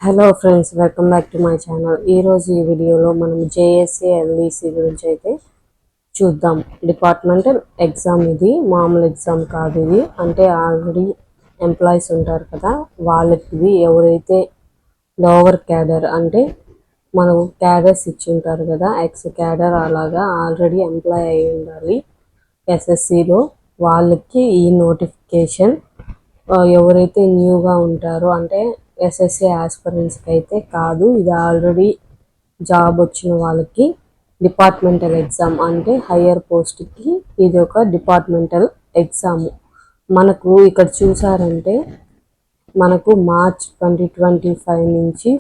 Hello friends, welcome back to my channel. ఈరోజు ఈ వీడియోలో మనం జేఎస్సీ ఎల్ఈసి గురించి అయితే చూద్దాం. డిపార్ట్మెంటల్ ఎగ్జామ్, ఇది మామూలు ఎగ్జామ్ కాదు. ఇది అంటే ఆల్రెడీ ఎంప్లాయీస్ ఉంటారు కదా, వాళ్ళకి ఇది ఎవరైతే లోవర్ క్యాడర్ అంటే మనకు క్యాడర్స్ ఇచ్చి ఉంటారు కదా, ఎక్స్ క్యాడర్ అలాగా ఆల్రెడీ ఎంప్లాయ్ అయి ఉండాలి ఎస్ఎస్సిలో, వాళ్ళకి ఈ నోటిఫికేషన్. ఎవరైతే న్యూగా ఉంటారో అంటే ఎస్ఎస్సి ఆస్పిరెంట్స్కి అయితే కాదు, ఇది ఆల్రెడీ జాబ్ వచ్చిన వాళ్ళకి డిపార్ట్మెంటల్ ఎగ్జామ్ అంటే హయ్యర్ పోస్ట్కి ఇది ఒక డిపార్ట్మెంటల్ ఎగ్జామ్. మనకు ఇక్కడ చూసారంటే మనకు మార్చ్ 2025 నుంచి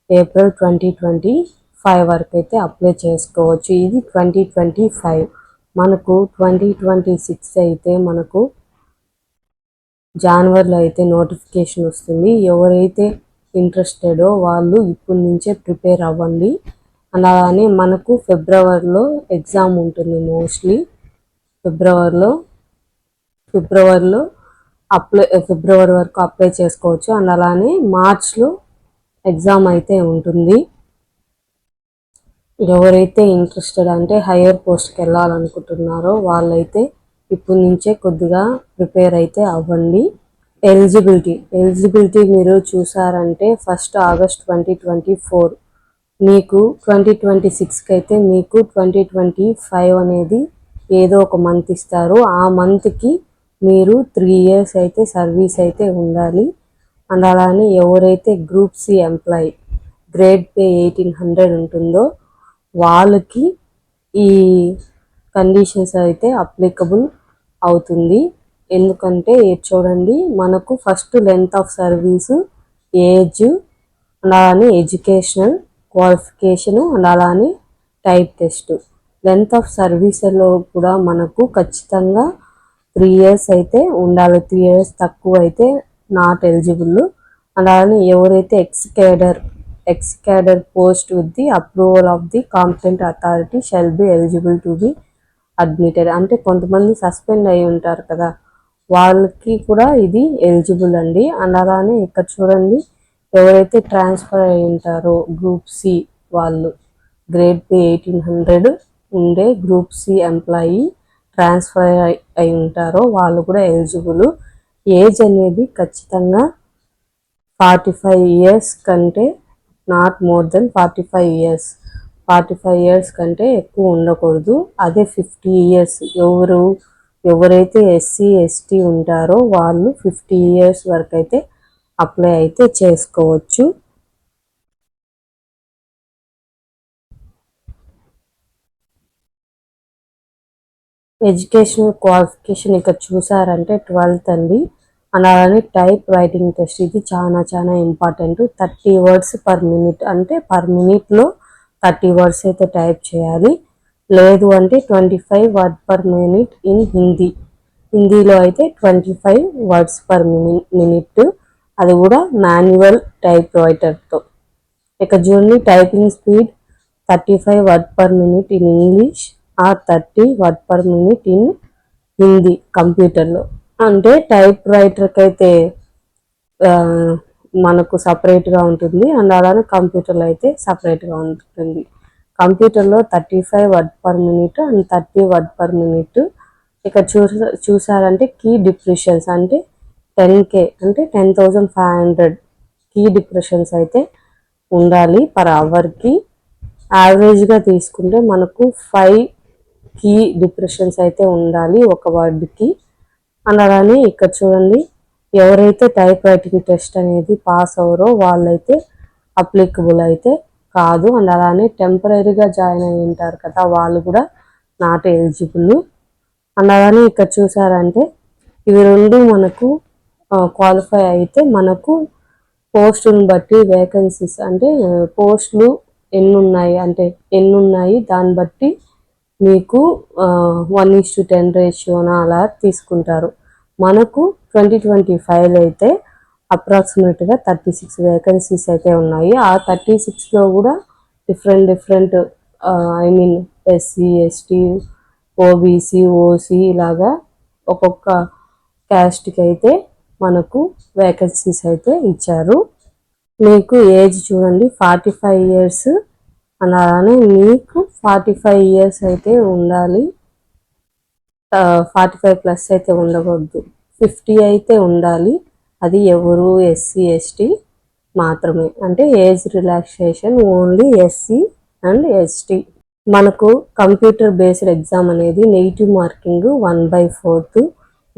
ఏప్రిల్ 2025 వరకు అయితే అప్లై చేసుకోవచ్చు. ఇది 2025. మనకు 2026 అయితే మనకు జనవరిలో అయితే నోటిఫికేషన్ వస్తుంది. ఎవరైతే ఇంట్రెస్టెడో వాళ్ళు ఇప్పటి నుంచే ప్రిపేర్ అవ్వండి. అలానే మనకు ఫిబ్రవరిలో ఎగ్జామ్ ఉంటుంది. మోస్ట్లీ ఫిబ్రవరిలో ఫిబ్రవరి వరకు అప్లై చేసుకోవచ్చు. అండ్ అలానే మార్చ్లో ఎగ్జామ్ అయితే ఉంటుంది. ఎవరైతే ఇంట్రెస్టెడ్ అంటే హయ్యర్ పోస్ట్కి వెళ్ళాలనుకుంటున్నారో వాళ్ళైతే ఇప్పటి నుంచే కొద్దిగా ప్రిపేర్ అయితే అవ్వండి. ఎలిజిబిలిటీ మీరు చూసారంటే 1 ఆగస్ట్ 2024, మీకు 2026కి అయితే మీకు 2025 అనేది ఏదో ఒక మంత్ ఇస్తారు. ఆ మంత్కి మీరు 3 years అయితే సర్వీస్ అయితే ఉండాలి. అండ్ అలానే ఎవరైతే group C employee grade pay 1800 ఉంటుందో వాళ్ళకి ఈ కండిషన్స్ అయితే అప్లికబుల్ అవుతుంది. ఎందుకంటే చూడండి, మనకు first length of service, age, అలానే ఎడ్యుకేషనల్ క్వాలిఫికేషను, అండ్ అలానే టైప్ టెస్ట్. లెంత్ ఆఫ్ సర్వీస్లో కూడా మనకు ఖచ్చితంగా 3 years అయితే ఉండాలి. 3 years తక్కువ అయితే నాట్ ఎలిజిబుల్. అలానే ఎవరైతే X cadre post with the approval of the competent authority shall be eligible to be admitted. అంటే కొంతమంది సస్పెండ్ అయి ఉంటారు కదా, వాళ్ళకి కూడా ఇది ఎలిజిబుల్ అండి. అండ్ అలానే ఇక్కడ చూడండి, ఎవరైతే ట్రాన్స్ఫర్ అయి ఉంటారో గ్రూప్ సి వాళ్ళు గ్రేడ్ పే 1800 ఉండే గ్రూప్ సి ఎంప్లాయీ ట్రాన్స్ఫర్ అయి ఉంటారో వాళ్ళు కూడా ఎలిజిబుల్. ఏజ్ అనేది ఖచ్చితంగా 45 years కంటే not more than 45 years. 45 years కంటే ఎక్కువ ఉండకూడదు. అదే 50 years ఎవరైతే ఎస్సీ ఎస్టీ ఉంటారో వాళ్ళు 50 years వరకు అయితే అప్లై అయితే చేసుకోవచ్చు. ఎడ్యుకేషనల్ క్వాలిఫికేషన్ ఇక్కడ చూసారంటే 12th అండి. అలానే టైప్ రైటింగ్ టెస్ట్, ఇది చాలా ఇంపార్టెంట్. 30 words per minute అంటే పర్ మినిట్లో 30 words అయితే టైప్ చేయాలి. లేదు అంటే 25 words per minute ఇన్ హిందీలో అయితే 25 words per minute, అది కూడా మాన్యువల్ టైప్ రైటర్తో. ఇక చూడండి, typing speed 35 words per minute in English are 30 words per minute in Hindi కంప్యూటర్లో. అంటే టైప్ రైటర్కి అయితే మనకు సపరేట్గా ఉంటుంది, అండ్ అలానే కంప్యూటర్లో అయితే సపరేట్గా ఉంటుంది. కంప్యూటర్లో 35 words per minute and 30 words per minute. ఇక్కడ చూసారంటే కీ డిప్రెషన్స్ అంటే 10K అంటే 10,500 కీ డిప్రెషన్స్ అయితే ఉండాలి పర్ అవర్కి. యావరేజ్గా తీసుకుంటే మనకు 5 కీ డిప్రెషన్స్ అయితే ఉండాలి ఒక వర్డ్కి. అండ్ అలానే ఇక్కడ చూడండి, ఎవరైతే టైప్ రైటింగ్ టెస్ట్ అనేది పాస్ అవ్వరో వాళ్ళైతే అప్లికబుల్ అయితే కాదు. అండ్ అలానే టెంపరీగా జాయిన్ అయి ఉంటారు కదా, వాళ్ళు కూడా నాట్ ఎలిజిబుల్. అండ్ అలానే ఇక్కడ చూసారంటే ఇవి రెండు మనకు క్వాలిఫై అయితే మనకు పోస్టుని బట్టి వేకెన్సీస్ అంటే పోస్టులు ఎన్నున్నాయి దాన్ని బట్టి మీకు 1:10 రేషియోన అలా తీసుకుంటారు. మనకు 2025 అయితే అప్రాక్సిమేట్గా 36 వేకెన్సీస్ అయితే ఉన్నాయి. ఆ 36లో కూడా different SC ST OBC OC ఇలాగా ఒక్కొక్క క్యాస్ట్కి అయితే మనకు వేకెన్సీస్ అయితే ఇచ్చారు. మీకు ఏజ్ చూడండి 45 ఇయర్స్, అలానే మీకు 45 ఇయర్స్ అయితే ఉండాలి. 45 ప్లస్ అయితే ఉండకూడదు, 50 అయితే ఉండాలి. అది ఎవరు ఎస్సీ ఎస్టీ మాత్రమే, అంటే age relaxation only SC and ST. మనకు కంప్యూటర్ బేస్డ్ ఎగ్జామ్ అనేది నెగిటివ్ మార్కింగ్ 1/4.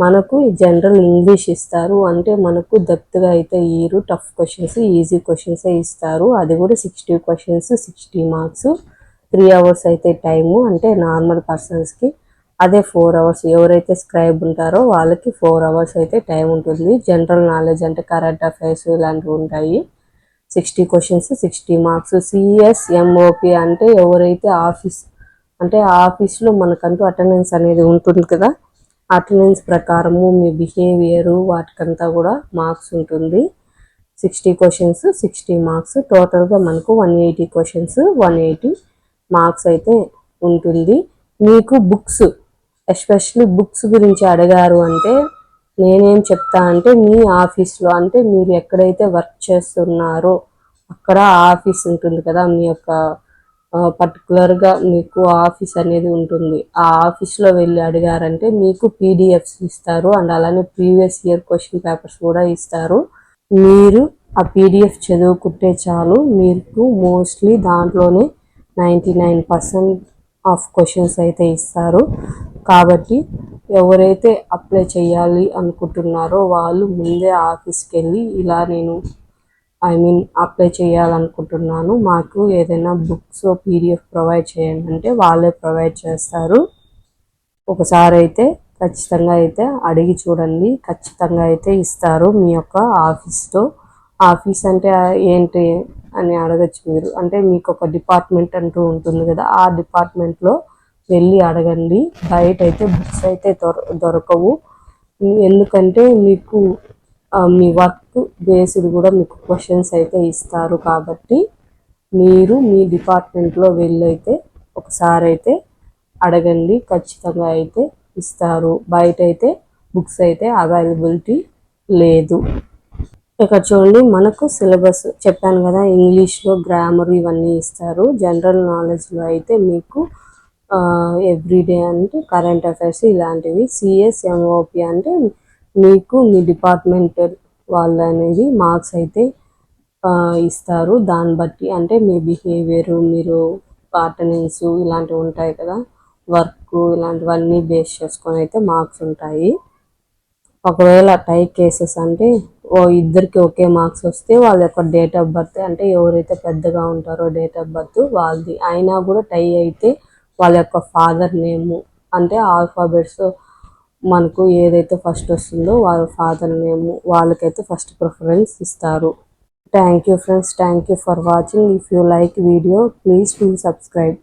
మనకు జనరల్ ఇంగ్లీష్ ఇస్తారు, అంటే మనకు డెప్త్గా అయితే ఇయ్యరు, టఫ్ క్వశ్చన్స్ ఈజీ క్వశ్చన్సే ఇస్తారు. అది కూడా 60 క్వశ్చన్స్ 60 మార్క్స్. 3 అవర్స్ అయితే టైము, అంటే నార్మల్ పర్సన్స్కి. అదే 4 అవర్స్ ఎవరైతే స్క్రైబ్ ఉంటారో వాళ్ళకి 4 అవర్స్ అయితే టైం ఉంటుంది. జనరల్ నాలెడ్జ్ అంటే కరెంట్ అఫైర్స్ ఇలాంటివి ఉంటాయి. 60 క్వశ్చన్స్ 60 మార్క్స్. సిఎస్ఎంఓపి అంటే ఎవరైతే ఆఫీస్లో మనకంటూ అటెండెన్స్ అనేది ఉంటుంది కదా, అటెండెన్స్ ప్రకారము మీ బిహేవియరు వాటికంతా కూడా మార్క్స్ ఉంటుంది. 60 క్వశ్చన్స్ 60 మార్క్స్. టోటల్గా మనకు 180 క్వశ్చన్స్ 180 మార్క్స్ అయితే ఉంటుంది. మీకు బుక్స్, ఎస్పెషల్లీ బుక్స్ గురించి అడిగారు అంటే నేనేం చెప్తా అంటే మీ ఆఫీస్లో, అంటే మీరు ఎక్కడైతే వర్క్ చేస్తున్నారో అక్కడ ఆఫీస్ ఉంటుంది కదా, మీ యొక్క పర్టికులర్గా మీకు ఆఫీస్ అనేది ఉంటుంది. ఆ ఆఫీస్లో వెళ్ళి అడిగారంటే మీకు పీడిఎఫ్స్ ఇస్తారు, అండ్ అలానే ప్రీవియస్ ఇయర్ క్వశ్చన్ పేపర్స్ కూడా ఇస్తారు. మీరు ఆ పీడిఎఫ్ చదువుకుంటే చాలు, మీకు మోస్ట్లీ దాంట్లోనే 99% ఆఫ్ క్వశ్చన్స్ అయితే ఇస్తారు. కాబట్టి ఎవరైతే అప్లై చేయాలి అనుకుంటున్నారో వాళ్ళు ముందే ఆఫీస్కి వెళ్ళి ఇలా నేను అప్లై చేయాలనుకుంటున్నాను, మాకు ఏదైనా బుక్స్ పీడిఎఫ్ ప్రొవైడ్ చేయండి అంటే వాళ్ళే ప్రొవైడ్ చేస్తారు. ఒకసారి అయితే ఖచ్చితంగా అయితే అడిగి చూడండి, ఖచ్చితంగా అయితే ఇస్తారు మీ యొక్క ఆఫీస్తో. ఆఫీస్ అంటే ఏంటి అని అడగచ్చు మీరు, అంటే మీకు ఒక డిపార్ట్మెంట్ అంటూ ఉంటుంది కదా, ఆ డిపార్ట్మెంట్లో వెళ్ళి అడగండి. బయట అయితే బుక్స్ అయితే దొరకవు, ఎందుకంటే మీకు మీ వర్క్ బేస్డ్ కూడా మీకు క్వశ్చన్స్ అయితే ఇస్తారు. కాబట్టి మీరు మీ డిపార్ట్మెంట్లో వెళ్ళైతే ఒకసారి అయితే అడగండి, ఖచ్చితంగా అయితే ఇస్తారు. బయట అయితే బుక్స్ అయితే అవైలబిలిటీ లేదు. ఇక్కడ చూడండి మనకు సిలబస్ చెప్పాను కదా, ఇంగ్లీష్లో గ్రామర్ ఇవన్నీ ఇస్తారు. జనరల్ నాలెడ్జ్లో అయితే మీకు ఎవ్రీడే అంటే కరెంట్ అఫైర్స్ ఇలాంటివి. సిఎస్ఎంఓపి అంటే మీకు మీ డిపార్ట్మెంట్ వాళ్ళు అనేది మార్క్స్ అయితే ఇస్తారు. దాన్ని బట్టి అంటే మీ బిహేవియర్, మీరు అటెండెన్స్ ఇలాంటివి ఉంటాయి కదా, వర్క్ ఇలాంటివన్నీ బేస్ చేసుకొని అయితే మార్క్స్ ఉంటాయి. ఒకవేళ టై కేసెస్ అంటే ఇద్దరికి ఒకే మార్క్స్ వస్తే వాళ్ళ యొక్క డేట్ ఆఫ్ బర్త్, అంటే ఎవరైతే పెద్దగా ఉంటారో డేట్ ఆఫ్ బర్త్ వాళ్ళది అయినా కూడా టై అయితే వాళ్ళ యొక్క ఫాదర్ నేము, అంటే ఆల్ఫాబెట్స్ మనకు ఏదైతే ఫస్ట్ వస్తుందో వాళ్ళ ఫాదర్ నేము వాళ్ళకైతే ఫస్ట్ ప్రిఫరెన్స్ ఇస్తారు. Thank you friends, thank you for watching. If you like video please subscribe.